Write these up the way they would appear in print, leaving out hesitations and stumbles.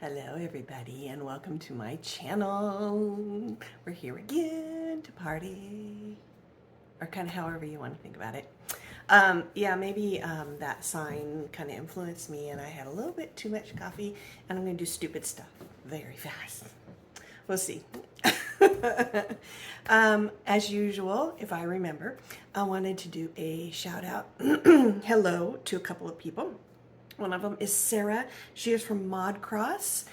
Hello everybody and welcome to my channel. We're here again to party, or kind of however you want to think about it. Yeah, maybe that sign kind of influenced me and I had a little bit too much coffee and I'm going to do stupid stuff very fast. We'll see. As usual, if I remember, I wanted to do a shout out hello to a couple of people. One of them is Sarah. She is from Mod Cross.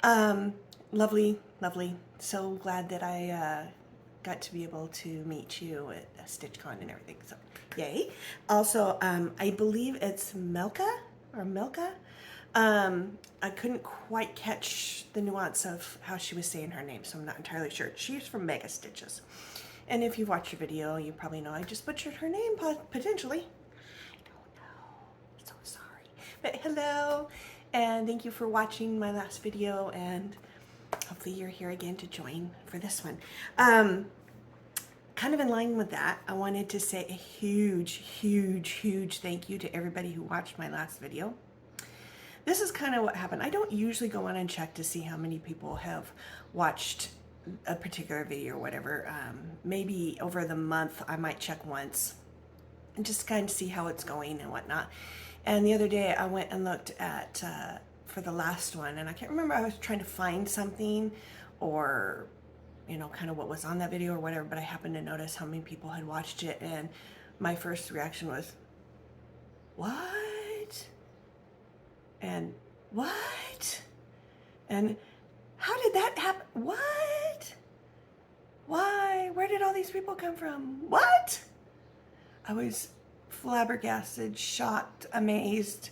Lovely, lovely. So glad that I got to be able to meet you at StitchCon and everything. So, yay. Also, I believe it's Melka or Milka. I couldn't quite catch the nuance of how she was saying her name, so I'm not entirely sure. She's from Mega Stitches. And if you've watched your video, you probably know I just butchered her name, potentially. But hello, and thank you for watching my last video, and hopefully you're here again to join for this one. Kind of in line with that, I wanted to say a huge thank you to everybody who watched my last video. This is kind of what happened. I don't usually go on and check to see how many people have watched a particular video or whatever. Maybe over the month I might check once and just kind of see how it's going and whatnot. And the other day I went and looked at, for the last one, and I can't remember, I was trying to find something or, you know, kind of what was on that video or whatever, but I happened to notice how many people had watched it, and my first reaction was, what? And what? And how did that happen? What? Why? Where did all these people come from? What? I was flabbergasted, shocked, amazed,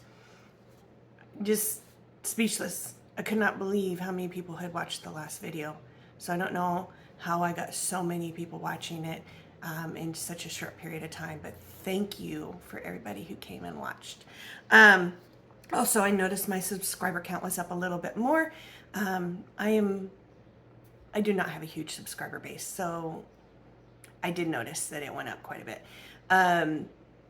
just speechless. I could not believe how many people had watched the last video. So I don't know how I got so many people watching it in such a short period of time, but thank you for everybody who came and watched. Also, I noticed my subscriber count was up a little bit more. I do not have a huge subscriber base, so I did notice that it went up quite a bit.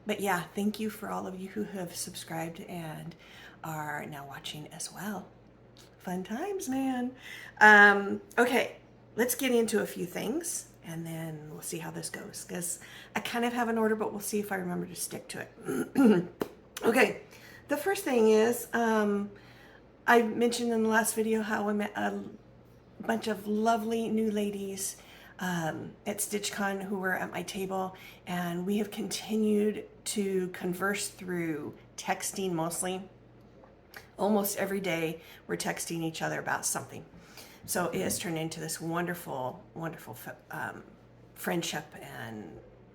But yeah, thank you for all of you who have subscribed and are now watching as well. Fun times, man. Okay, let's get into a few things and then we'll see how this goes, because I kind of have an order, but we'll see if I remember to stick to it. Okay, the first thing is, I mentioned in the last video how I met a bunch of lovely new ladies at StitchCon who were at my table, and we have continued to converse through texting mostly. Almost every day we're texting each other about something. So it has turned into this wonderful friendship, and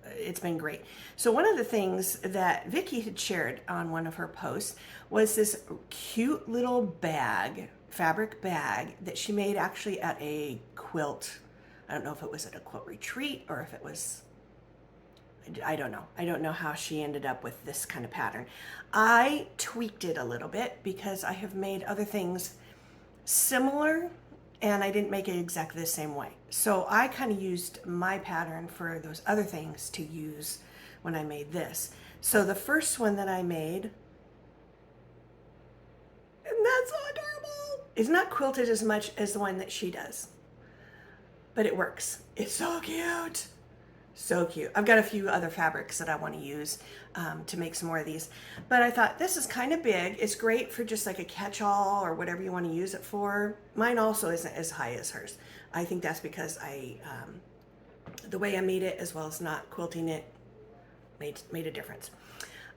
it's been great. So one of the things that Vicki had shared on one of her posts was this cute little bag, fabric bag, that she made actually at a quilt. I don't know if it was at a quilt retreat or if it was, I don't know. I don't know how she ended up with this kind of pattern. I tweaked it a little bit because I have made other things similar and I didn't make it exactly the same way. So I kind of used my pattern for those other things to use when I made this. So the first one that I made, and that's so adorable, is not quilted as much as the one that she does, but it works. It's so cute. So cute. I've got a few other fabrics that I want to use to make some more of these, but I thought this is kind of big. It's great for just like a catch-all or whatever you want to use it for. Mine also isn't as high as hers. I think that's because the way I made it, as well as not quilting it, made a difference.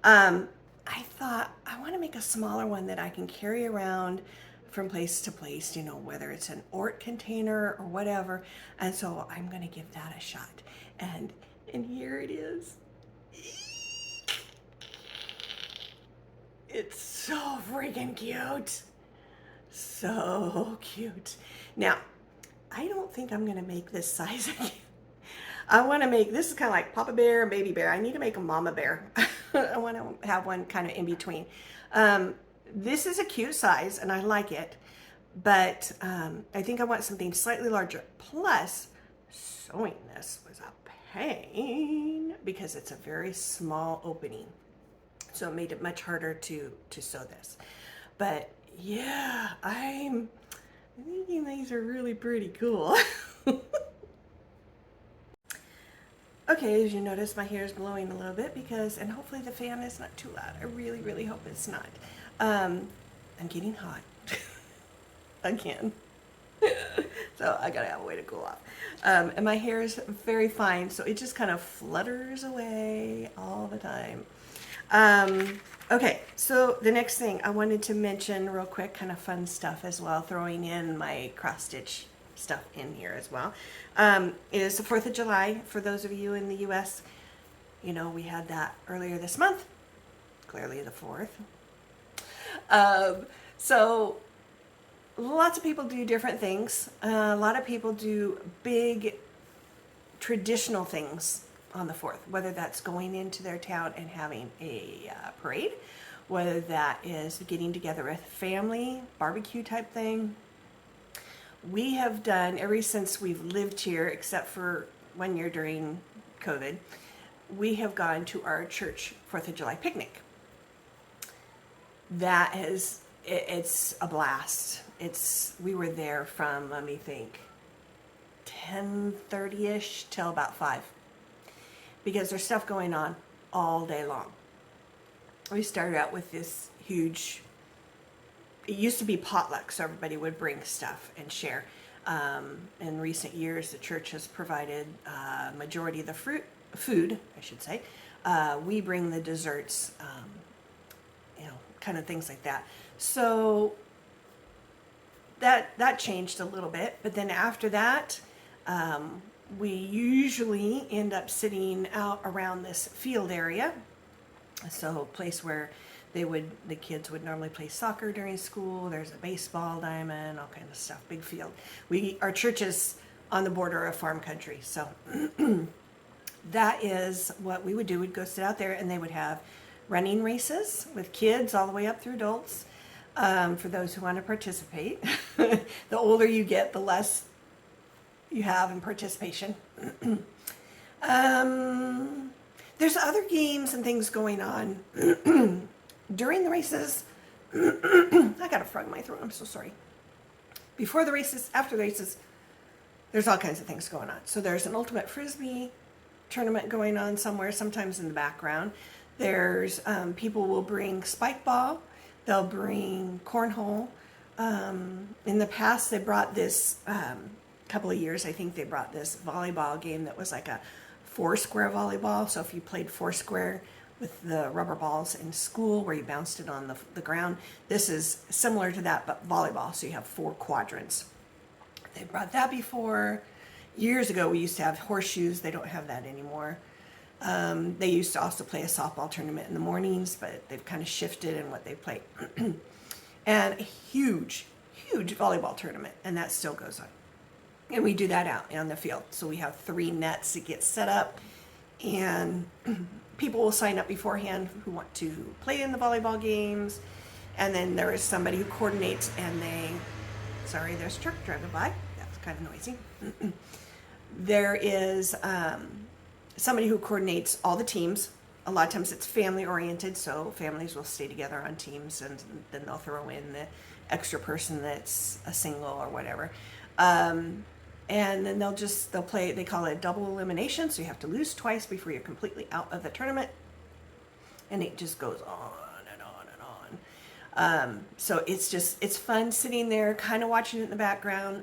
I thought I want to make a smaller one that I can carry around from place to place, you know, whether it's an Ort container or whatever. And so I'm going to give that a shot. And here it is. It's so freaking cute. So cute. Now, I don't think I'm going to make this size again. I want to make, this is kind of like Papa Bear and Baby Bear. I need to make a Mama Bear. I want to have one kind of in between. This is a cute size and I like it, but I think I want something slightly larger. Plus, sewing this was a pain because it's a very small opening. So it made it much harder to sew this. But yeah, I'm I'm thinking these are really pretty cool. Okay, as you notice, my hair is blowing a little bit because, and hopefully the fan is not too loud. I really, really hope it's not. I'm getting hot again. So I gotta have a way to cool off. And my hair is very fine, so it just kind of flutters away all the time. Okay, so the next thing I wanted to mention real quick, kind of fun stuff as well, throwing in my cross stitch stuff in here as well, is the 4th of July. For those of you in the US, you know, we had that earlier this month, clearly the 4th. So lots of people do different things. A lot of people do big traditional things on the 4th, whether that's going into their town and having a parade, whether that is getting together with family, barbecue type thing. We have done, ever since we've lived here, except for 1 year during COVID, we have gone to our church 4th of July picnic. That is, it's a blast. We were there from, let me think, 10:30ish till about 5, because there's stuff going on all day long. We started out with this huge, it used to be potluck, so everybody would bring stuff and share. In recent years, the church has provided majority of the food, I should say. We bring the desserts, you know, kind of things like that. So that changed a little bit, but then after that, we usually end up sitting out around this field area. So a place where the kids would normally play soccer during school. There's a baseball diamond, all kinds of stuff, big field. Our church is on the border of farm country. So that is what we would do. We'd go sit out there and they would have running races with kids all the way up through adults. For those who want to participate. The older you get, the less you have in participation. There's other games and things going on during the races. I got a frog in my throat, I'm so sorry. Before the races, after the races, there's all kinds of things going on. So there's an ultimate Frisbee tournament going on somewhere, sometimes in the background. There's people will bring spike ball. They'll bring cornhole. In the past, they brought this, couple of years, I think they brought this volleyball game that was like a 4-square volleyball. So if you played 4-square with the rubber balls in school where you bounced it on the ground, this is similar to that, but volleyball. So you have 4 quadrants. They brought that before. Years ago, we used to have horseshoes. They don't have that anymore. They used to also play a softball tournament in the mornings, but they've kind of shifted in what they play. And a huge, huge volleyball tournament, and that still goes on. And we do that out on the field. So we have 3 nets that get set up, and people will sign up beforehand who want to play in the volleyball games. And then there is somebody who coordinates, and sorry, there's a truck driving by. That's kind of noisy. There is somebody who coordinates all the teams. A lot of times it's family oriented, so families will stay together on teams, and then they'll throw in the extra person that's a single or whatever. And then they'll play, they call it double elimination, so you have to lose twice before you're completely out of the tournament. And it just goes on and on and on. So it's fun sitting there, kind of watching it in the background.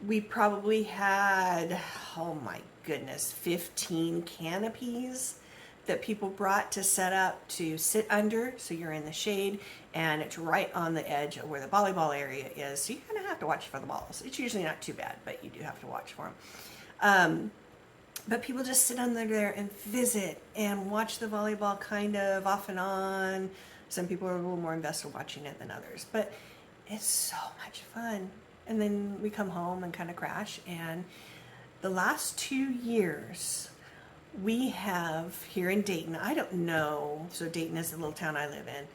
We probably had, oh my goodness, 15 canopies that people brought to set up to sit under, so you're in the shade, and it's right on the edge of where the volleyball area is, so you kind of have to watch for the balls. It's usually not too bad, but you do have to watch for them. But people just sit under there and visit and watch the volleyball kind of off and on. Some people are a little more invested watching it than others, but it's so much fun. And then we come home and kind of crash, and the last 2 years, we have here in Dayton, I don't know, so Dayton is the little town I live in.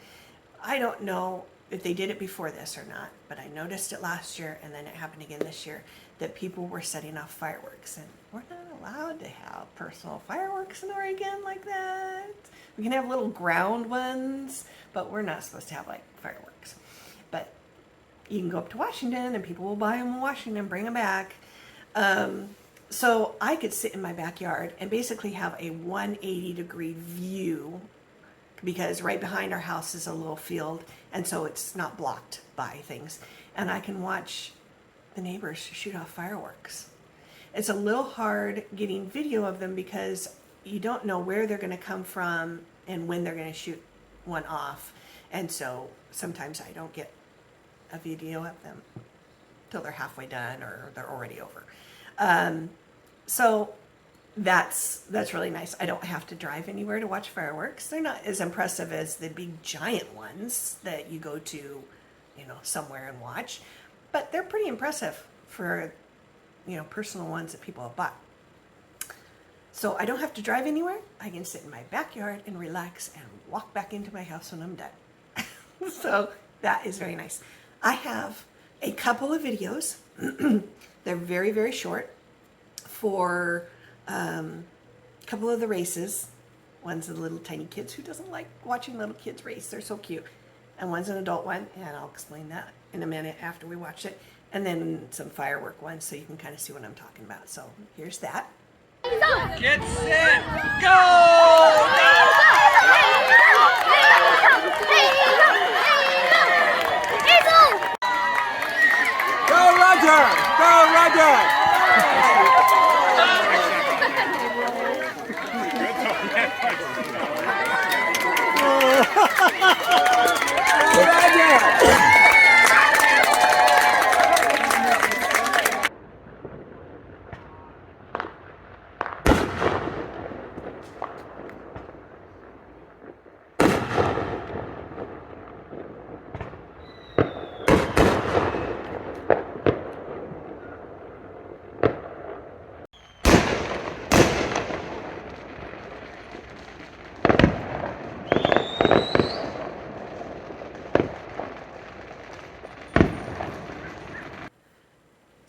I don't know if they did it before this or not, but I noticed it last year, and then it happened again this year, that people were setting off fireworks. And we're not allowed to have personal fireworks in Oregon like that. We can have little ground ones, but we're not supposed to have like fireworks. But you can go up to Washington and people will buy them in Washington and bring them back. So I could sit in my backyard and basically have a 180-degree view, because right behind our house is a little field, and so it's not blocked by things. And I can watch the neighbors shoot off fireworks. It's a little hard getting video of them because you don't know where they're going to come from and when they're going to shoot one off. And so sometimes I don't get a video of them till they're halfway done or they're already over. So that's really nice. I don't have to drive anywhere to watch fireworks. They're not as impressive as the big giant ones that you go to, you know, somewhere and watch, but they're pretty impressive for, you know, personal ones that people have bought. So I don't have to drive anywhere. I can sit in my backyard and relax and walk back into my house when I'm done. So that is very nice. I have a couple of videos. They're very, very short for a couple of the races. One's the little tiny kids. Who doesn't like watching little kids race? They're so cute. And one's an adult one, and I'll explain that in a minute after we watch it. And then some firework ones, so you can kind of see what I'm talking about. So here's that. Get set, go! Go Roger! Go Roger! Go Roger!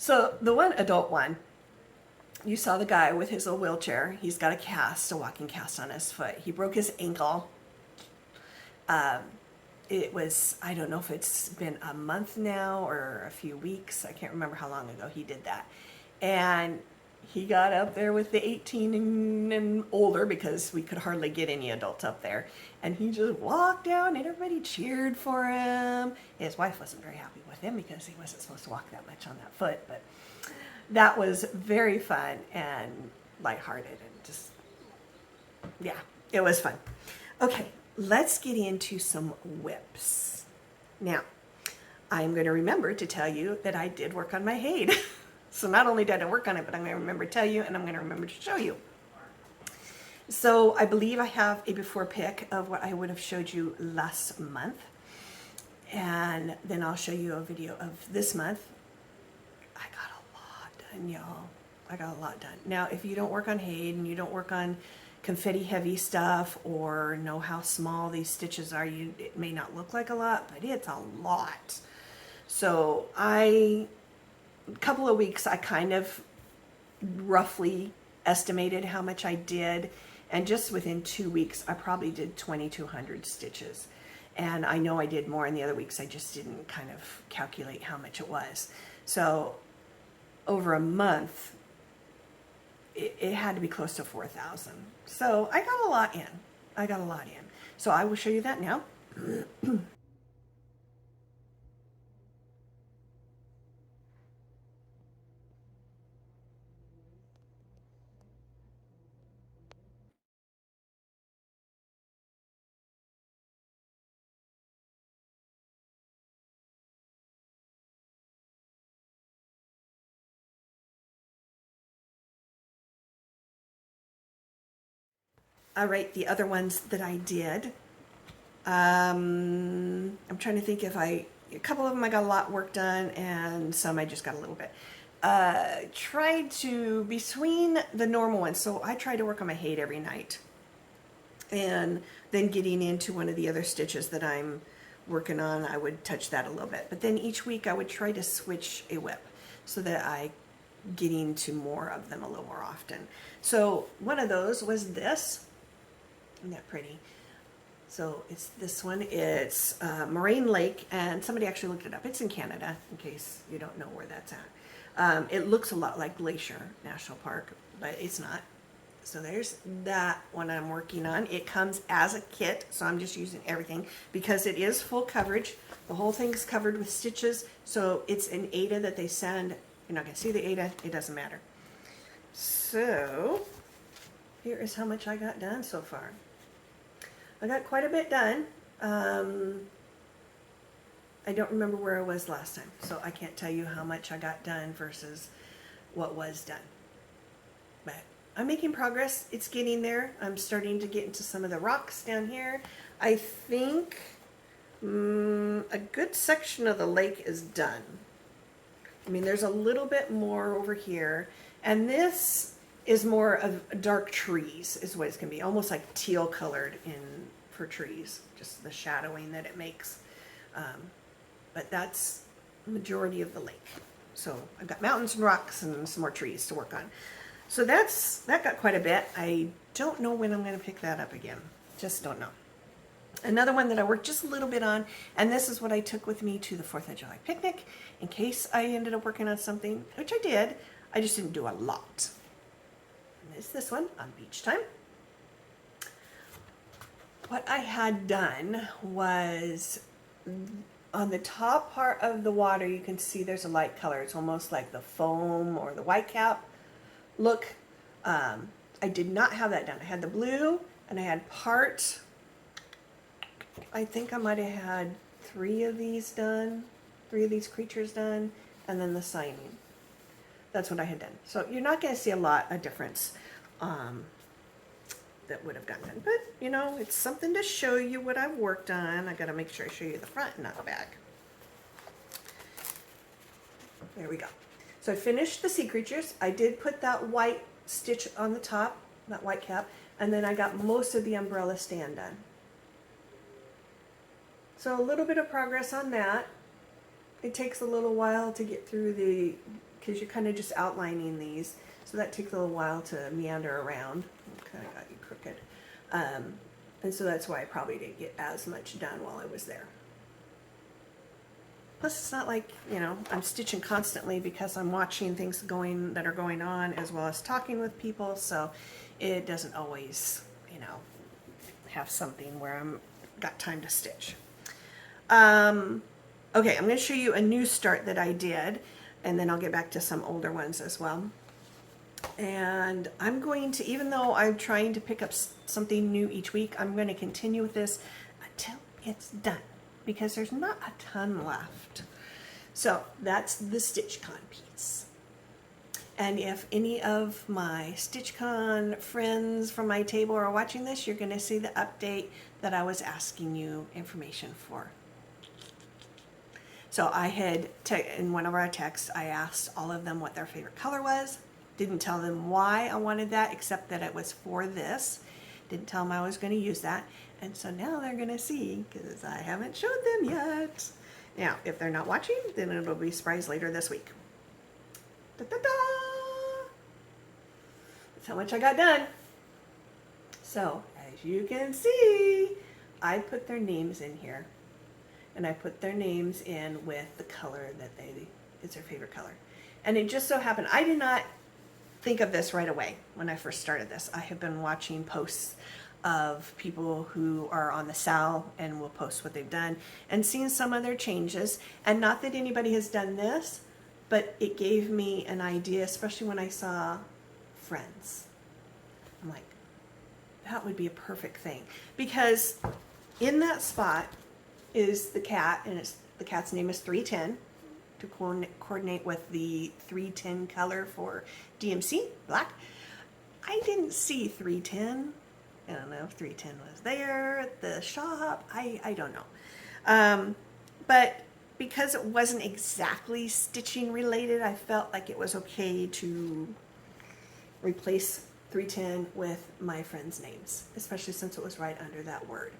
So the one adult one, you saw the guy with his little wheelchair. He's got a walking cast on his foot. He broke his ankle. It was, I don't know if it's been a month now or a few weeks. I can't remember how long ago he did that. And he got up there with the 18 and older, because we could hardly get any adults up there. And he just walked down and everybody cheered for him. His wife wasn't very happy with him because he wasn't supposed to walk that much on that foot. But that was very fun and lighthearted and just, yeah, it was fun. Okay, let's get into some whips. Now, I'm going to remember to tell you that I did work on my Hade. So not only did I work on it, but I'm going to remember to tell you, and I'm going to remember to show you. So I believe I have a before pic of what I would have showed you last month. And then I'll show you a video of this month. I got a lot done, y'all. I got a lot done. Now, if you don't work on Hade and you don't work on confetti heavy stuff or know how small these stitches are, it may not look like a lot, but it's a lot. So a couple of weeks, I kind of roughly estimated how much I did, and just within 2 weeks, I probably did 2,200 stitches. And I know I did more in the other weeks, I just didn't kind of calculate how much it was. So over a month, it had to be close to 4,000. So I got a lot in. I got a lot in. So I will show you that now. All right, the other ones that I did, I'm trying to think if a couple of them I got a lot work done, and some I just got a little bit. Tried to, between the normal ones, so I tried to work on my Hade every night. And then getting into one of the other stitches that I'm working on, I would touch that a little bit. But then each week I would try to switch a whip so that I get into more of them a little more often. So one of those was this. Isn't that pretty? So it's this one. It's Moraine Lake, and somebody actually looked it up. It's in Canada, in case you don't know where that's at. It looks a lot like Glacier National Park, but it's not. So there's that one I'm working on. It comes as a kit, so I'm just using everything because it is full coverage. The whole thing's covered with stitches, so it's an Aida that they send. You're not going to see the Aida. It doesn't matter. So here is how much I got done so far. I got quite a bit done. I don't remember where I was last time, so I can't tell you how much I got done versus what was done. But I'm making progress. It's getting there. I'm starting to get into some of the rocks down here. I think a good section of the lake is done. I mean, there's a little bit more over here, and this is more of dark trees is what it's going to be, almost like teal colored for trees, just the shadowing that it makes. But that's the majority of the lake. So I've got mountains and rocks and some more trees to work on. So that got quite a bit. I don't know when I'm going to pick that up again. Just don't know. Another one that I worked just a little bit on, and this is what I took with me to the 4th of July picnic in case I ended up working on something, which I did. I just didn't do a lot. And it's this one on beach time. What I had done was on the top part of the water, you can see there's a light color. It's almost like the foam or the whitecap look. I did not have that done. I had the blue, and I had I think I might have had 3 of these done, 3 of these creatures done, and then the signing. That's what I had done. So you're not going to see a lot of difference that would have gotten done. But, you know, it's something to show you what I've worked on. I got to make sure I show you the front and not the back. There we go. So I finished the sea creatures. I did put that white stitch on the top, that white cap, and then I got most of the umbrella stand done. So a little bit of progress on that. It takes a little while to get through because you're kind of just outlining these. So that takes a little while to meander around. Kind of got you crooked. And so that's why I probably didn't get as much done while I was there. Plus, it's not like, you know, I'm stitching constantly because I'm watching things that are going on as well as talking with people. So it doesn't always, you know, have something where I'm got time to stitch. Okay, I'm going to show you a new start that I did, and then I'll get back to some older ones as well. And I'm going to, even though I'm trying to pick up something new each week, I'm going to continue with this until it's done, because there's not a ton left. So that's the StitchCon piece. And if any of my StitchCon friends from my table are watching this, you're going to see the update that I was asking you information for. So I had, in one of our texts, I asked all of them what their favorite color was. Didn't tell them why I wanted that, except that it was for this. Didn't tell them I was going to use that. And so now they're going to see, because I haven't showed them yet. Now, if they're not watching, then it'll be surprise later this week. Da-da-da! That's how much I got done. So, as you can see, I put their names in here. And I put their names in with the color that is their favorite color. And it just so happened, I did not think of this right away when I first started this. I have been watching posts of people who are on the SAL and will post what they've done and seeing some of their changes. And not that anybody has done this, but it gave me an idea, especially when I saw friends. I'm like, that would be a perfect thing. Because in that spot is the cat, and the cat's name is 310 to coordinate with the 310 color for DMC, black. I didn't see 310. I don't know if 310 was there at the shop. I don't know. But because it wasn't exactly stitching related, I felt like it was okay to replace 310 with my friends' names, especially since it was right under that word.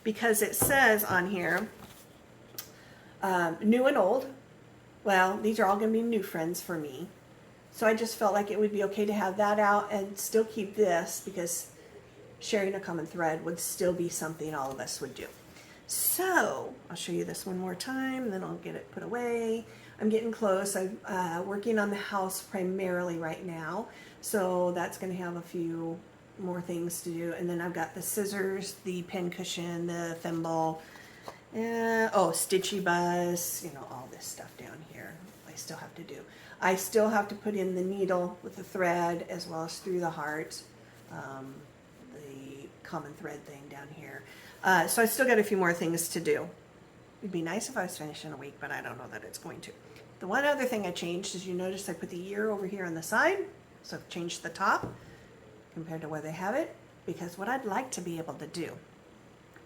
Because it says on here, new and old. Well, these are all going to be new friends for me. So I just felt like it would be okay to have that out and still keep this, because sharing a common thread would still be something all of us would do. So I'll show you this one more time, and then I'll get it put away. I'm getting close. I'm working on the house primarily right now, so that's going to have a few more things to do. And then I've got the scissors, the pin cushion, the thimble, stitchy buzz, all this stuff down here I still have to do. I still have to put in the needle with the thread as well as through the heart, the common thread thing down here. So I still got a few more things to do. It'd be nice if I was finished in a week, but I don't know that it's going to. The one other thing I changed is, you notice I put the year over here on the side, so I've changed the top compared to where they have it, because what I'd like to be able to do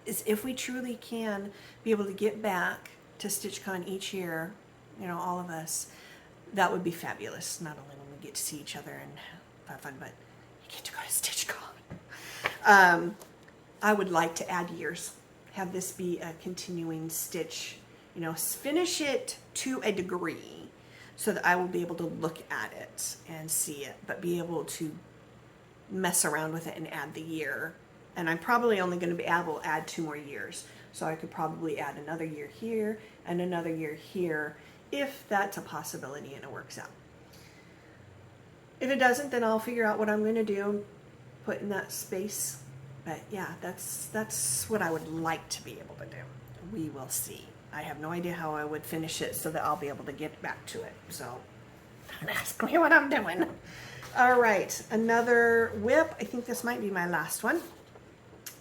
is, if we truly can be able to get back to StitchCon each year, all of us, that would be fabulous. Not only when we get to see each other and have fun, but you get to go to StitchCon. I would like to add years, have this be a continuing stitch, finish it to a degree so that I will be able to look at it and see it, but be able to mess around with it and add the year. And I'm probably only going to be able to add 2 more years. So I could probably add another year here and another year here, if that's a possibility and it works out. If it doesn't, then I'll figure out what I'm going to do, put in that space. But yeah, that's what I would like to be able to do. We will see. I have no idea how I would finish it so that I'll be able to get back to it. So don't ask me what I'm doing. All right, another whip. I think this might be my last one.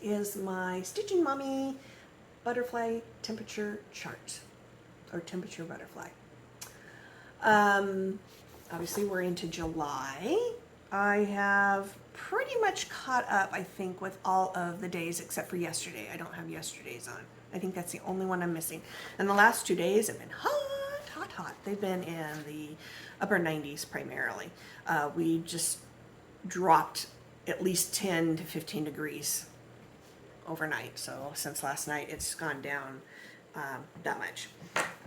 Is my Stitching Mommy butterfly temperature chart, or temperature butterfly. Obviously we're into July. I have pretty much caught up, I think, with all of the days except for yesterday. I don't have yesterday's on. I think that's the only one I'm missing. And the last 2 days have been hot, hot, hot. They've been in the upper 90s primarily. We just dropped at least 10 to 15 degrees overnight. So since last night, it's gone down that much.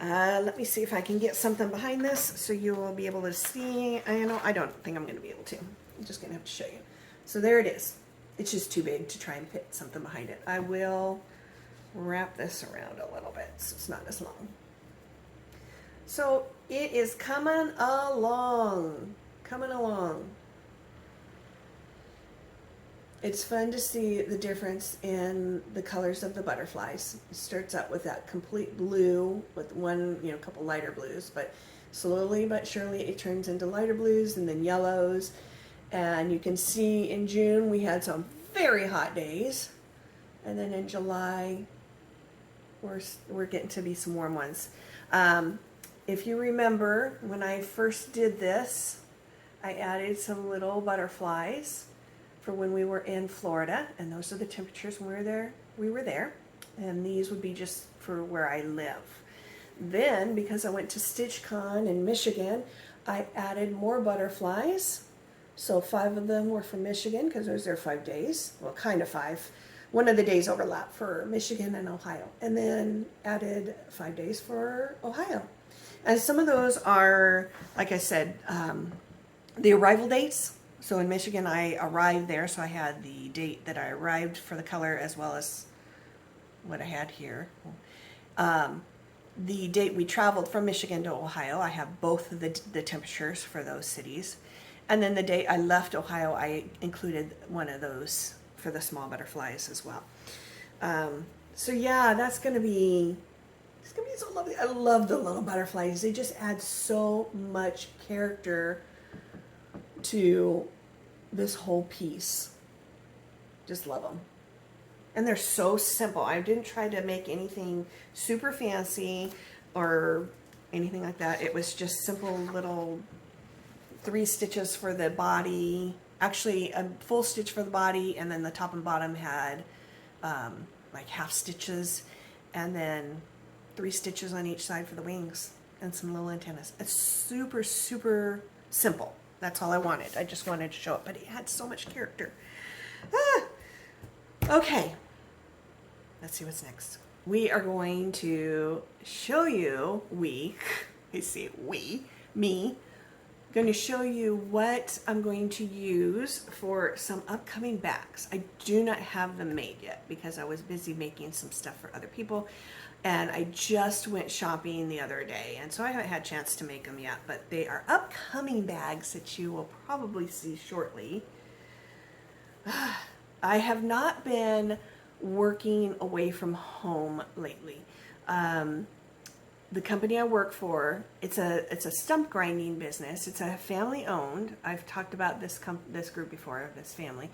Let me see if I can get something behind this so you will be able to see. I don't think I'm going to be able to. I'm just going to have to show you. So there it is. It's just too big to try and fit something behind it. I will wrap this around a little bit so it's not as long. So it is coming along. Coming along. It's fun to see the difference in the colors of the butterflies. It starts out with that complete blue with one, couple lighter blues, but slowly but surely it turns into lighter blues and then yellows. And you can see in June we had some very hot days, and then in July we're getting to be some warm ones. If you remember, when I first did this, I added some little butterflies for when we were in Florida, and those are the temperatures when we were there, and these would be just for where I live. Then, because I went to StitchCon in Michigan, I added more butterflies. So 5 of them were from Michigan because I was there 5 days. Well, kind of 5. One of the days overlap for Michigan and Ohio, and then added 5 days for Ohio. And some of those are, like I said, the arrival dates. So in Michigan, I arrived there, so I had the date that I arrived for the color as well as what I had here. The date we traveled from Michigan to Ohio, I have both of the temperatures for those cities. And then the date I left Ohio, I included one of those for the small butterflies as well. So yeah, it's gonna be so lovely. I love the little butterflies. They just add so much character to this whole piece. Just love them. And they're so simple. I didn't try to make anything super fancy or anything like that. It was just simple little 3 stitches for the body. Actually, a full stitch for the body, and then the top and bottom had like half stitches, and then 3 stitches on each side for the wings and some little antennas. It's super, super simple. That's all I wanted. I just wanted to show it, but it had so much character. Okay, let's see what's next. We are going to show you, me, going to show you what I'm going to use for some upcoming bags. I do not have them made yet because I was busy making some stuff for other people, and I just went shopping the other day, and so I haven't had a chance to make them yet, but they are upcoming bags that you will probably see shortly. I have not been working away from home lately. The company I work for, it's a stump grinding business. It's a family owned. I've talked about this group before, this family.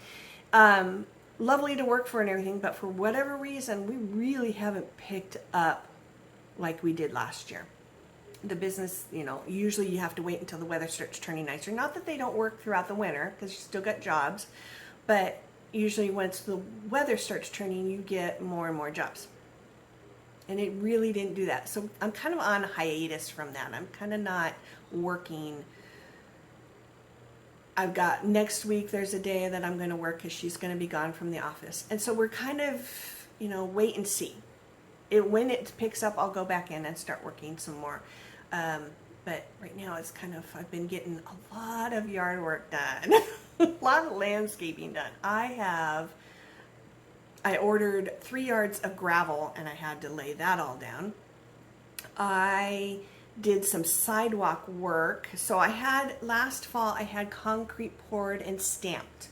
Lovely to work for and everything, but for whatever reason, we really haven't picked up like we did last year. The business, usually you have to wait until the weather starts turning nicer. Not that they don't work throughout the winter, because you still got jobs, but usually once the weather starts turning, you get more and more jobs. And it really didn't do that. So I'm kind of on hiatus from that. I'm kind of not working. I've got next week, there's a day that I'm going to work because she's going to be gone from the office. And so we're kind of, wait and see. When it picks up, I'll go back in and start working some more. But right now it's kind of, I've been getting a lot of yard work done, a lot of landscaping done. I ordered 3 yards of gravel and I had to lay that all down. I did some sidewalk work. So last fall I had concrete poured and stamped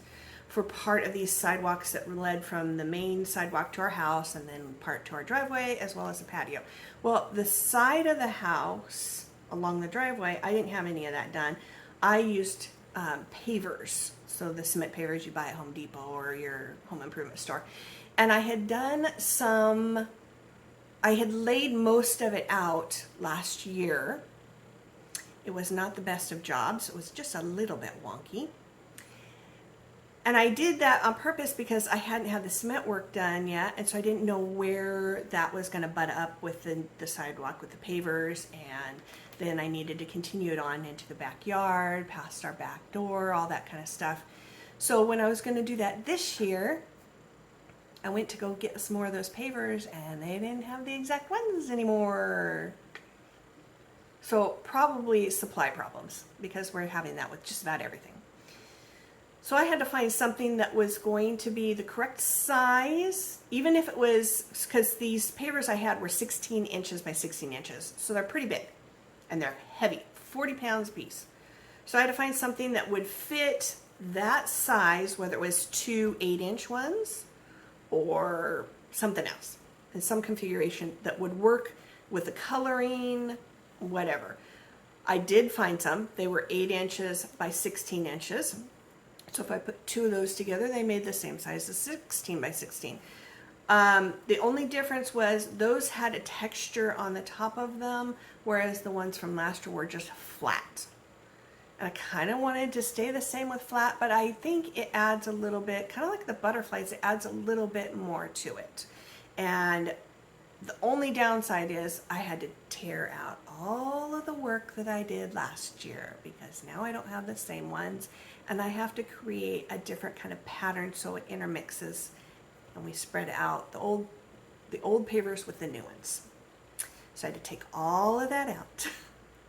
for part of these sidewalks that led from the main sidewalk to our house and then part to our driveway as well as the patio. Well, the side of the house along the driveway, I didn't have any of that done. I used pavers. So the cement pavers you buy at Home Depot or your home improvement store. And I had laid most of it out last year. It was not the best of jobs. It was just a little bit wonky. And I did that on purpose because I hadn't had the cement work done yet. And so I didn't know where that was going to butt up with the sidewalk with the pavers. And then I needed to continue it on into the backyard, past our back door, all that kind of stuff. So when I was going to do that this year, I went to go get some more of those pavers and they didn't have the exact ones anymore. So probably supply problems because we're having that with just about everything. So I had to find something that was going to be the correct size, even if it was, because these pavers I had were 16 inches by 16 inches. So they're pretty big and they're heavy, 40 pounds a piece. So I had to find something that would fit that size, whether it was 2 8-inch ones or something else in some configuration that would work with the coloring, whatever. I did find some. They were 8 inches by 16 inches. So if I put 2 of those together, they made the same size as 16 by 16. The only difference was those had a texture on the top of them, whereas the ones from last year were just flat. And I kind of wanted to stay the same with flat, but I think it adds a little bit, kind of like the butterflies, it adds a little bit more to it. And the only downside is I had to tear out all of the work that I did last year because now I don't have the same ones and I have to create a different kind of pattern so it intermixes and we spread out the old pavers with the new ones. So I had to take all of that out,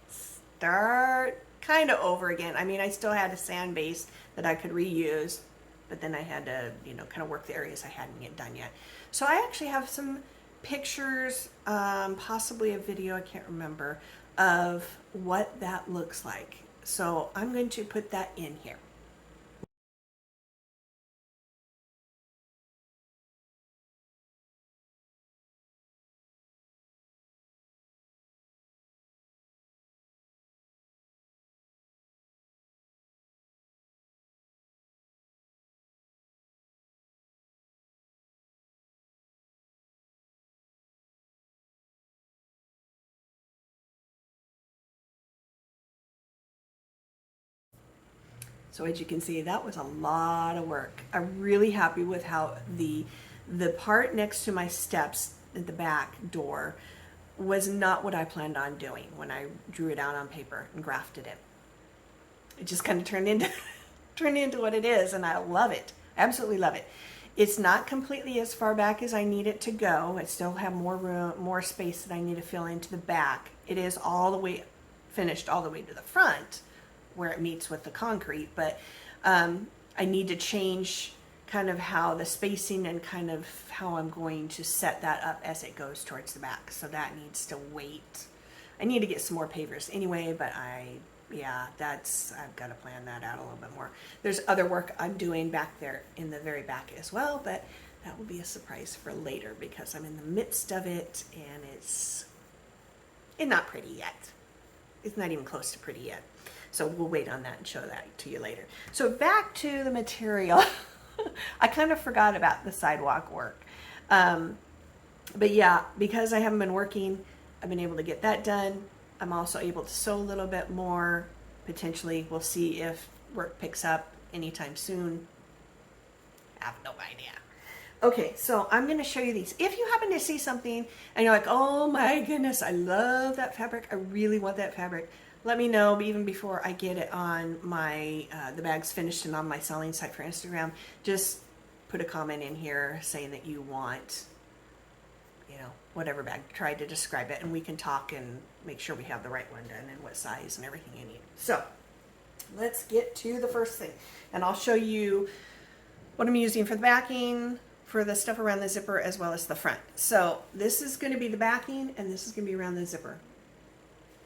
start kind of over again. I mean, I still had a sand base that I could reuse, but then I had to, kind of work the areas I hadn't yet done yet. So I actually have some pictures, possibly a video, I can't remember, of what that looks like. So I'm going to put that in here. So as you can see, that was a lot of work. I'm really happy with how the part next to my steps at the back door was not what I planned on doing when I drew it out on paper and grafted it. It just kind of turned into what it is, and I love it. I absolutely love it. It's not completely as far back as I need it to go. I still have more room, more space that I need to fill into the back. It is all the way finished all the way to the front, where it meets with the concrete, but I need to change kind of how the spacing and kind of how I'm going to set that up as it goes towards the back. So that needs to wait. I need to get some more pavers anyway, but I've got to plan that out a little bit more. There's other work I'm doing back there in the very back as well, but that will be a surprise for later because I'm in the midst of it and it's not pretty yet. It's not even close to pretty yet. So we'll wait on that and show that to you later. So back to the material. I kind of forgot about the sidewalk work. But yeah, because I haven't been working, I've been able to get that done. I'm also able to sew a little bit more. Potentially, we'll see if work picks up anytime soon. I have no idea. Okay, so I'm going to show you these. If you happen to see something and you're like, oh my goodness, I love that fabric. I really want that fabric. Let me know even before I get it on my, the bag's finished and on my selling site for Instagram. Just put a comment in here saying that you want, you know, whatever bag. Try to describe it and we can talk and make sure we have the right one done and what size and everything you need. So let's get to the first thing. And I'll show you what I'm using for the backing, for the stuff around the zipper, as well as the front. So this is going to be the backing and this is going to be around the zipper.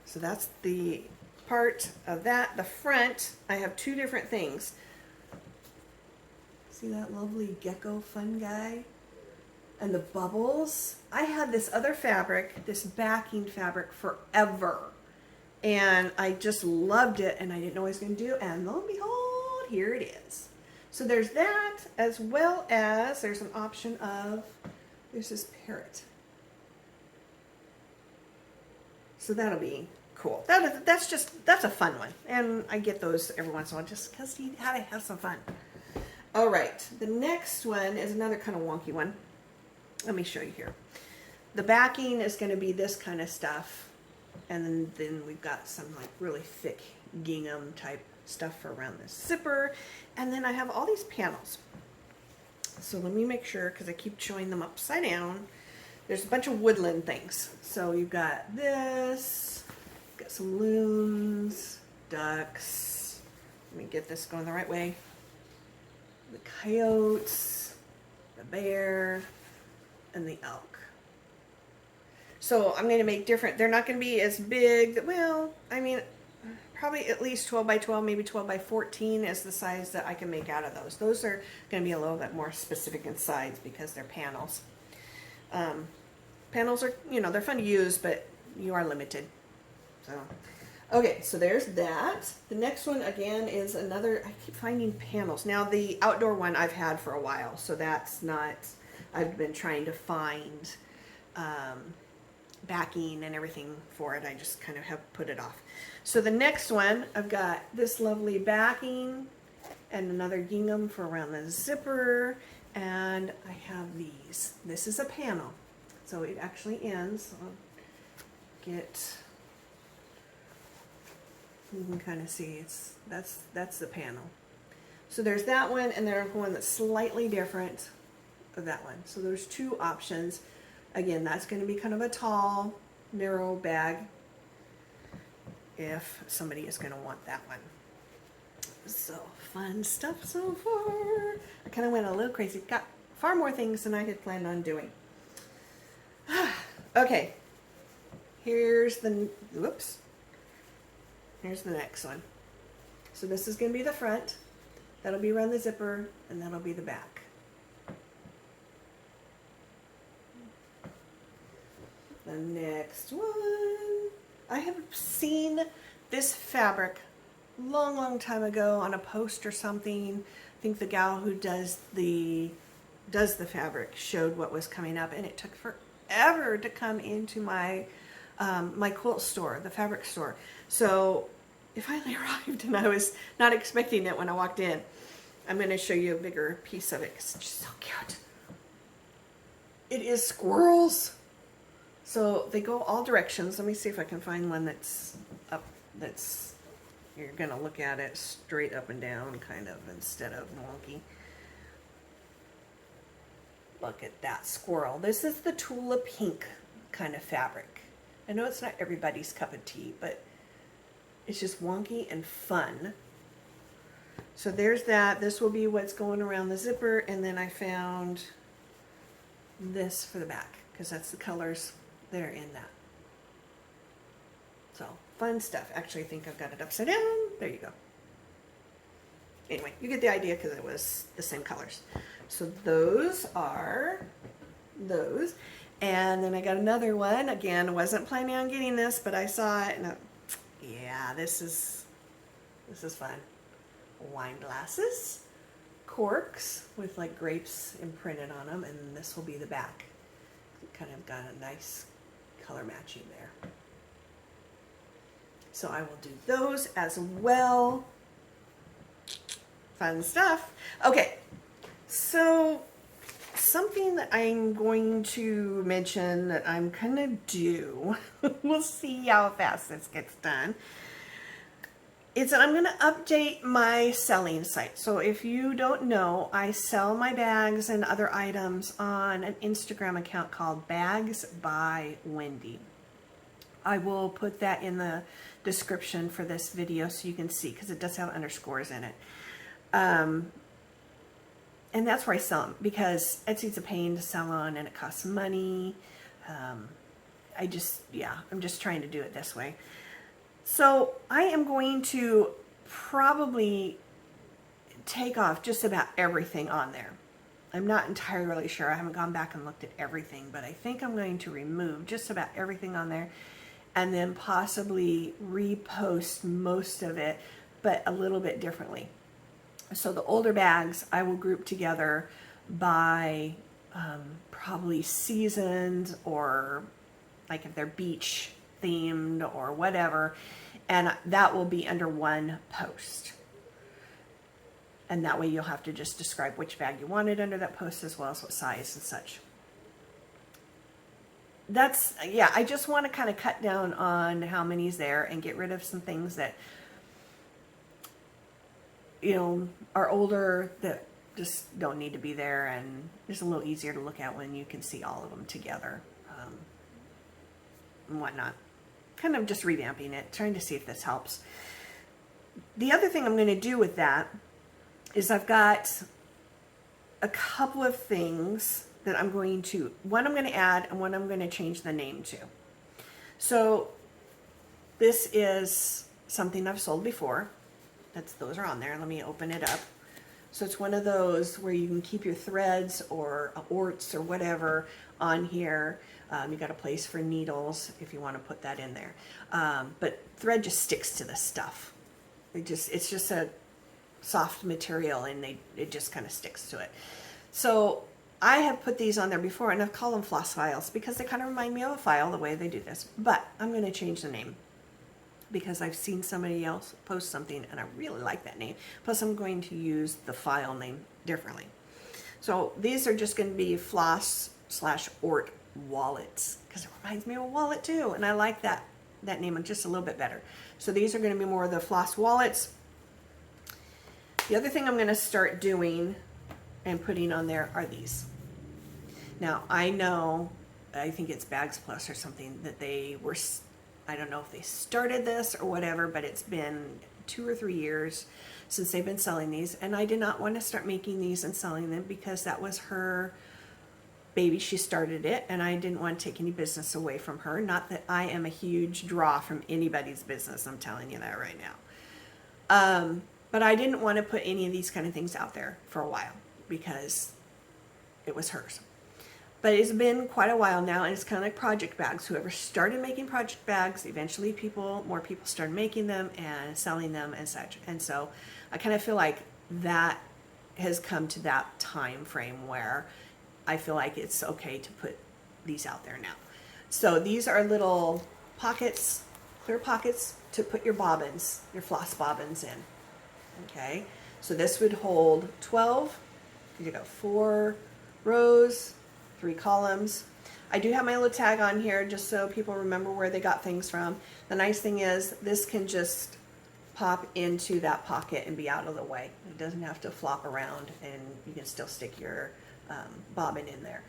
So that's the part of that. The front, I have two different things. See that lovely gecko fun guy? And the bubbles. I had this other fabric, this backing fabric, forever. And I just loved it and I didn't know what I was going to do. And lo and behold, here it is. So there's that, as well as there's an option of, there's this parrot. So that'll be cool. That's a fun one. And I get those every once in a while just because you gotta have some fun. All right, the next one is another kind of wonky one. Let me show you here. The backing is going to be this kind of stuff. And then we've got some like really thick gingham type stuff for around this zipper. And then I have all these panels. So let me make sure, because I keep showing them upside down. There's a bunch of woodland things. So you've got this, got some loons, ducks. Let me get this going the right way. The coyotes, the bear, and the elk. So I'm going to make different, they're not going to be as big, well, I mean, probably at least 12 by 12, maybe 12 by 14 is the size that I can make out of those. Those are going to be a little bit more specific in size because they're panels. Panels are, you know, they're fun to use, but you are limited. So, okay, so there's that. The next one, again, is another, I keep finding panels. Now, the outdoor one I've had for a while, so that's not, I've been trying to find backing and everything for it. I just kind of have put it off. So the next one, I've got this lovely backing and another gingham for around the zipper, and I have these. This is a panel, so it actually ends. I'll get, you can kind of see that's the panel. So there's that one, and there's one that's slightly different of that one. So there's two options. Again, that's going to be kind of a tall, narrow bag if somebody is going to want that one. So fun stuff so far. I kind of went a little crazy. Got far more things than I had planned on doing. Okay. Here's the, whoops. Here's the next one. So this is going to be the front. That'll be around the zipper, and that'll be the back. The next one, I have seen this fabric long time ago on a post or something. I think the gal who does the fabric showed what was coming up, and it took forever to come into my my quilt store, the fabric store. So it finally arrived, and I was not expecting it when I walked in. I'm going to show you a bigger piece of it because it's just so cute. It is squirrels. So they go all directions. Let me see if I can find one that's up, that's, you're going to look at it straight up and down kind of instead of wonky. Look at that squirrel. This is the Tula Pink kind of fabric. I know it's not everybody's cup of tea, but It's just wonky and fun. So there's that. This will be what's going around the zipper, and then I found this for the back because that's the colors that are in that. So fun stuff. Actually, I think I've got it upside down. There you go. Anyway, you get the idea because it was the same colors. So those are those. And then I got another one. Again, I wasn't planning on getting this, but I saw it and yeah, this is fun. Wine glasses, corks with like grapes imprinted on them, and this will be the back. Kind of got a nice color matching there. So I will do those as well. Fun stuff. Okay, so something that I'm going to mention that I'm gonna do, we'll see how fast this gets done, is that I'm gonna update my selling site. So if you don't know, I sell my bags and other items on an Instagram account called Bags by Wendy. I will put that in the description for this video so you can see, because it does have underscores in it. And that's where I sell them, because Etsy's a pain to sell on and it costs money. I'm just trying to do it this way. So I am going to probably take off just about everything on there. I'm not entirely sure. I haven't gone back and looked at everything, but I think I'm going to remove just about everything on there and then possibly repost most of it, but a little bit differently. So the older bags I will group together by probably seasoned, or like if they're beach themed or whatever, and that will be under one post. And that way you'll have to just describe which bag you wanted under that post, as well as what size and such. That's, yeah, I just want to kind of cut down on how many's there and get rid of some things that, you know, are older that just don't need to be there, and it's a little easier to look at when you can see all of them together and whatnot. Kind of just revamping it, trying to see if this helps. The other thing I'm going to do with that is I've got a couple of things that I'm going to, one I'm going to add and one I'm going to change the name to. So this is something I've sold before. Those are on there. Let me open it up. So it's one of those where you can keep your threads or orts or whatever on here. You got a place for needles if you want to put that in there. But thread just sticks to the stuff. It's just a soft material, and it just kind of sticks to it. So I have put these on there before, and I've called them floss files because they kind of remind me of a file the way they do this. But I'm going to change the name, because I've seen somebody else post something and I really like that name. Plus I'm going to use the file name differently. So these are just going to be floss/ort wallets, because it reminds me of a wallet too, and I like that name just a little bit better. So these are going to be more of the floss wallets. The other thing I'm going to start doing and putting on there are these. Now I know, I think it's Bags Plus or something, that they were, I don't know if they started this or whatever, but it's been 2 or 3 years since they've been selling these, and I did not want to start making these and selling them because that was her baby. She started it, and I didn't want to take any business away from her. Not that I am a huge draw from anybody's business, I'm telling you that right now. But I didn't want to put any of these kind of things out there for a while because it was hers. But it's been quite a while now, and it's kind of like project bags. Whoever started making project bags, eventually more people started making them and selling them and such. And so I kind of feel like that has come to that time frame where I feel like it's okay to put these out there now. So these are little pockets, clear pockets to put your bobbins, your floss bobbins in. Okay, so this would hold 12. You got 4 rows, 3 columns. I do have my little tag on here just so people remember where they got things from. The nice thing is this can just pop into that pocket and be out of the way. It doesn't have to flop around, and you can still stick your bobbin in there.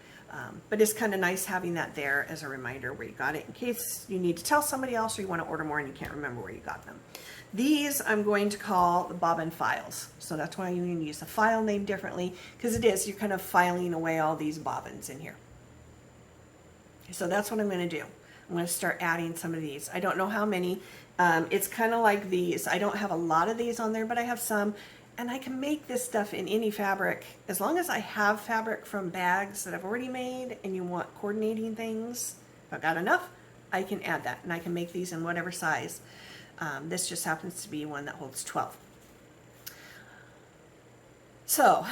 But it's kind of nice having that there as a reminder where you got it in case you need to tell somebody else or you want to order more and you can't remember where you got them. These I'm going to call the bobbin files. So that's why you can use the file name differently, because it is, you're kind of filing away all these bobbins in here. So that's what I'm going to do. I'm going to start adding some of these. I don't know how many. It's kind of like these. I don't have a lot of these on there, but I have some. And I can make this stuff in any fabric. As long as I have fabric from bags that I've already made and you want coordinating things, if I've got enough, I can add that. And I can make these in whatever size. This just happens to be one that holds 12. So,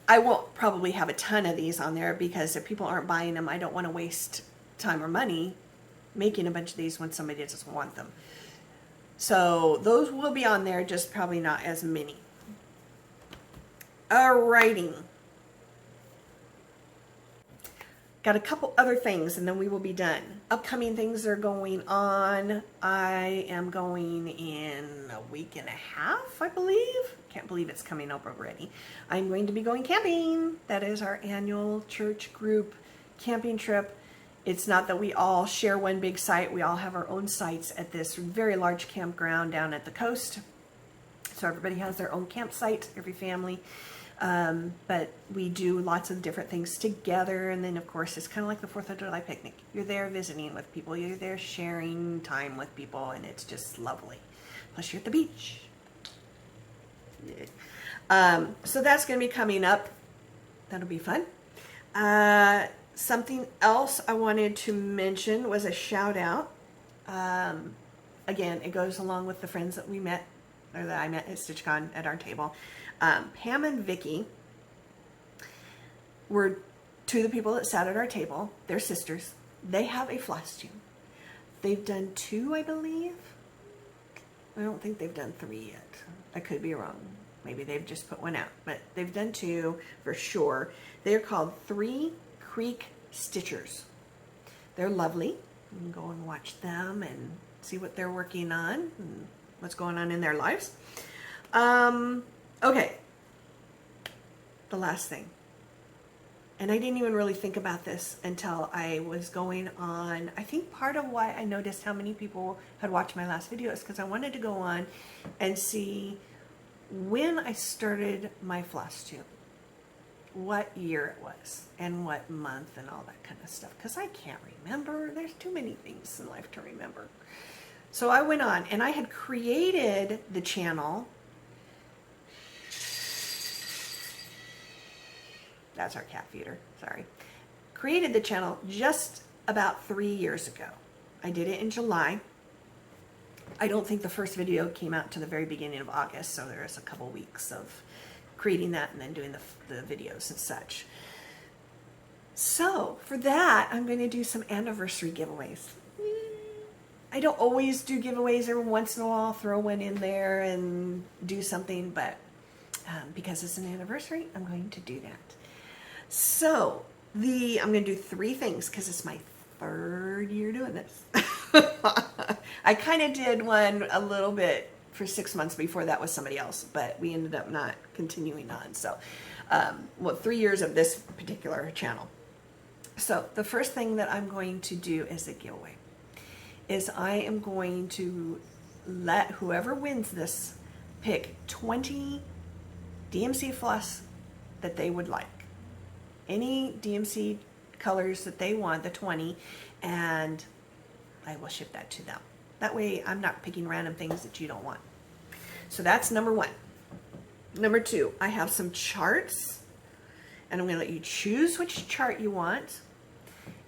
I won't probably have a ton of these on there because if people aren't buying them, I don't want to waste time or money making a bunch of these when somebody doesn't want them. So those will be on there, just probably not as many. Alrighty. Got a couple other things and then we will be done. Upcoming things are going on. I am going in a week and a half, I believe. Can't believe it's coming up already. I'm going to be going camping. That is our annual church group camping trip. It's not that we all share one big site. We all have our own sites at this very large campground down at the coast. So everybody has their own campsite, every family. But we do lots of different things together. And then, of course, it's kind of like the 4th of July picnic. You're there visiting with people. You're there sharing time with people. And it's just lovely. Plus, you're at the beach. Yeah. So that's going to be coming up. That'll be fun. Something else I wanted to mention was a shout out. Again, it goes along with the friends that we met, or that I met at StitchCon at our table. Pam and Vicky were two of the people that sat at our table. They're sisters. They have a Flosstube. They've done 2, I believe. I don't think they've done 3 yet. I could be wrong. Maybe they've just put one out, but they've done 2 for sure. They're called 3 Creek Stitchers. They're lovely. You can go and watch them and see what they're working on and what's going on in their lives. Okay. The last thing. And I didn't even really think about this until I was going on. I think part of why I noticed how many people had watched my last video is because I wanted to go on and see when I started my Flosstube, what year it was and what month and all that kind of stuff, because I can't remember. There's too many things in life to remember. So I went on and I had created the channel. That's our cat feeder, sorry. Created the channel just about 3 years ago. I did it in July. I don't think the first video came out to the very beginning of August, so there's a couple weeks of creating that and then doing the videos and such. So for that, I'm going to do some anniversary giveaways. I don't always do giveaways. Every once in a while I'll throw one in there and do something, but because it's an anniversary, I'm going to do that. So I'm going to do 3 things because it's my 3rd year doing this. I kind of did one a little bit for 6 months before that with somebody else, but we ended up not continuing on. So, 3 years of this particular channel. So the first thing that I'm going to do as a giveaway is I am going to let whoever wins this pick 20 DMC floss that they would like. Any DMC colors that they want, the 20, and I will ship that to them. That way I'm not picking random things that you don't want. So that's number 1. Number 2, I have some charts, and I'm going to let you choose which chart you want,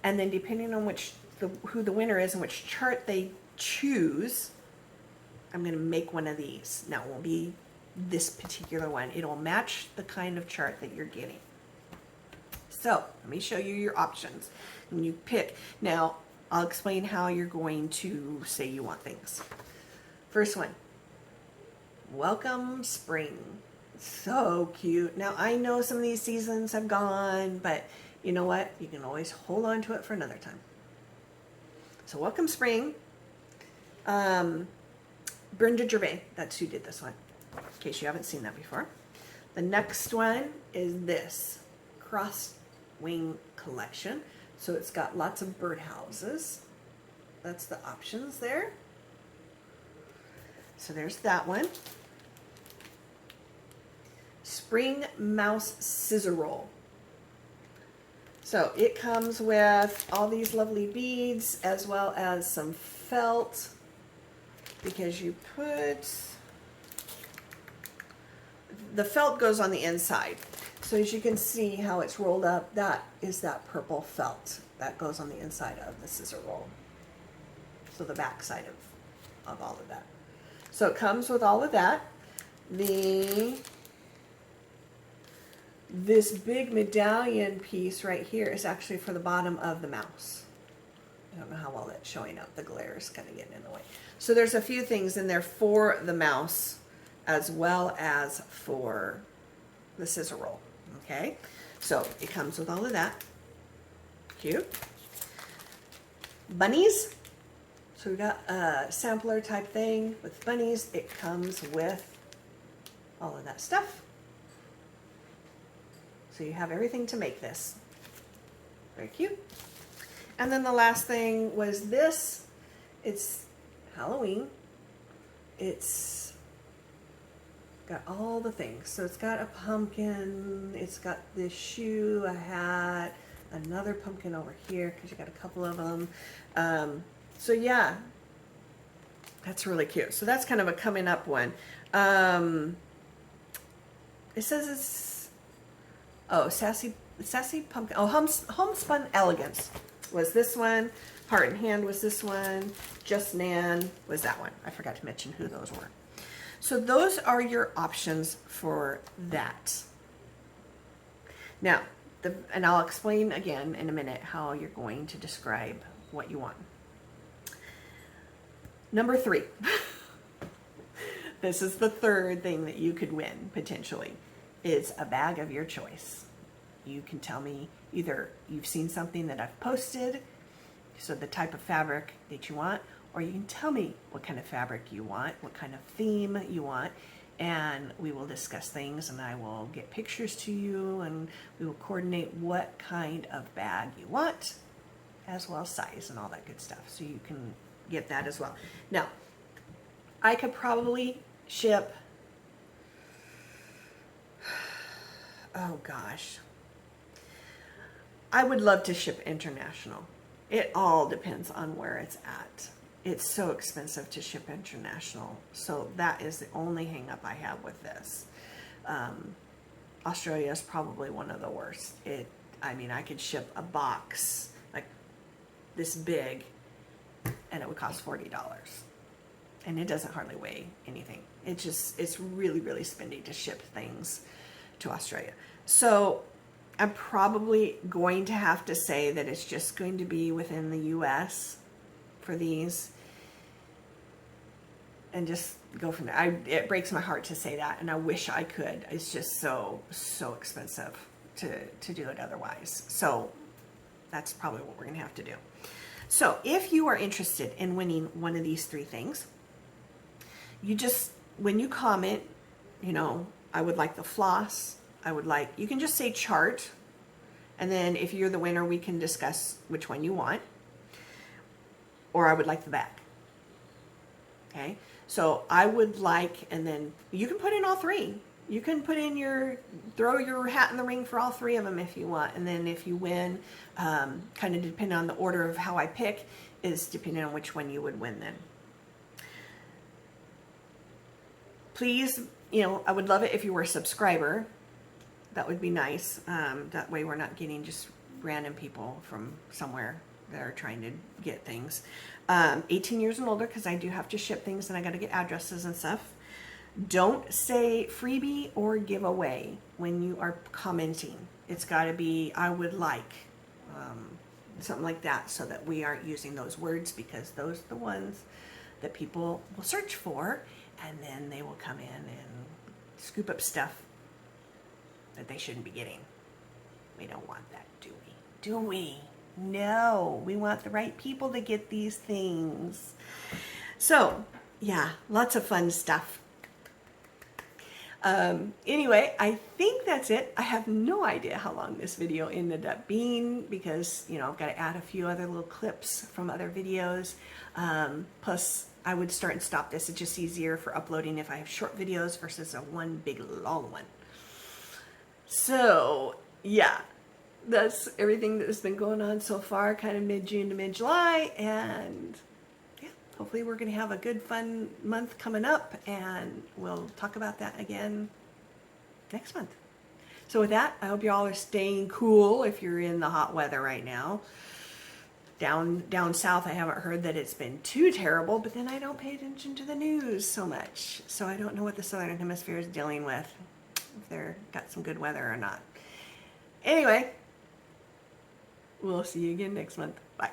and then depending on who the winner is and which chart they choose, I'm going to make one of these. Now it won't be this particular one. It'll match the kind of chart that you're getting. So let me show you your options. And you pick. Now I'll explain how you're going to say you want things. First one. Welcome Spring. So cute. Now I know some of these seasons have gone, but you know what? You can always hold on to it for another time. So Welcome Spring. Brenda Gervais, that's who did this one, in case you haven't seen that before. The next one is this cross wing collection. So it's got lots of birdhouses. That's the options there. So there's that one. Spring Mouse Scissor Roll. So it comes with all these lovely beads as well as some felt, because you put, the felt goes on the inside. So as you can see how it's rolled up, that is that purple felt that goes on the inside of the scissor roll. So the back side of all of that. So it comes with all of that. This big medallion piece right here is actually for the bottom of the mouse. I don't know how well that's showing up. The glare is kind of getting in the way. So there's a few things in there for the mouse as well as for the scissor roll. Okay, so it comes with all of that. Cute. Bunnies. So we got a sampler type thing with bunnies. It comes with all of that stuff. So you have everything to make this. Very cute. And then the last thing was this. It's Halloween. It's got all the things. So it's got a pumpkin. It's got this shoe, a hat, another pumpkin over here because you got a couple of them. So yeah, that's really cute. So that's kind of a coming up one. It says it's, oh, Sassy Pumpkin. Oh, Homespun Elegance was this one. Heart and Hand was this one. Just Nan was that one. I forgot to mention who those were. So those are your options for that. Now, and I'll explain again in a minute how you're going to describe what you want. Number 3. This is the third thing that you could win, potentially. Is a bag of your choice. You can tell me either you've seen something that I've posted, so the type of fabric that you want, or you can tell me what kind of fabric you want, what kind of theme you want, and we will discuss things, and I will get pictures to you, and we will coordinate what kind of bag you want, as well as size and all that good stuff, so you can get that as well. Now, I could probably ship, oh gosh, I would love to ship international. It all depends on where it's at. It's so expensive to ship international. So that is the only hang up I have with this. Australia is probably one of the worst. I mean, I could ship a box like this big and it would cost $40. And it doesn't hardly weigh anything. It's really, really spendy to ship things to Australia. So I'm probably going to have to say that it's just going to be within the US for these and just go from there. It breaks my heart to say that, and I wish I could. It's just so expensive to do it otherwise. So that's probably what we're going to have to do. So if you are interested in winning one of these 3 things, you just, when you comment, you know, I would like the floss, you can just say chart, and then if you're the winner, we can discuss which one you want, or I would like the back. Okay, so I would like, and then you can put in all 3. You can put in throw your hat in the ring for all 3 of them if you want, and then if you win, kind of depending on the order of how I pick, is depending on which one you would win then. Please, you know, I would love it if you were a subscriber. That would be nice. That way we're not getting just random people from somewhere that are trying to get things. 18 years and older, because I do have to ship things and I got to get addresses and stuff. Don't say freebie or giveaway when you are commenting. It's got to be, I would like, something like that, so that we aren't using those words, because those are the ones that people will search for, and then they will come in and scoop up stuff that they shouldn't be getting. We don't want that, do we? Do we? No, we want the right people to get these things. So, yeah, lots of fun stuff. Anyway, I think that's it. I have no idea how long this video ended up being because, you know, I've got to add a few other little clips from other videos. Plus, I would start and stop this. It's just easier for uploading if I have short videos versus a one big long one. So, yeah, that's everything that's been going on so far, kind of mid-June to mid-July, and yeah, hopefully we're going to have a good, fun month coming up, and we'll talk about that again next month. So with that, I hope you all are staying cool if you're in the hot weather right now. Down south, I haven't heard that it's been too terrible, but then I don't pay attention to the news so much, so I don't know what the southern hemisphere is dealing with, if they're got some good weather or not. Anyway, we'll see you again next month. Bye.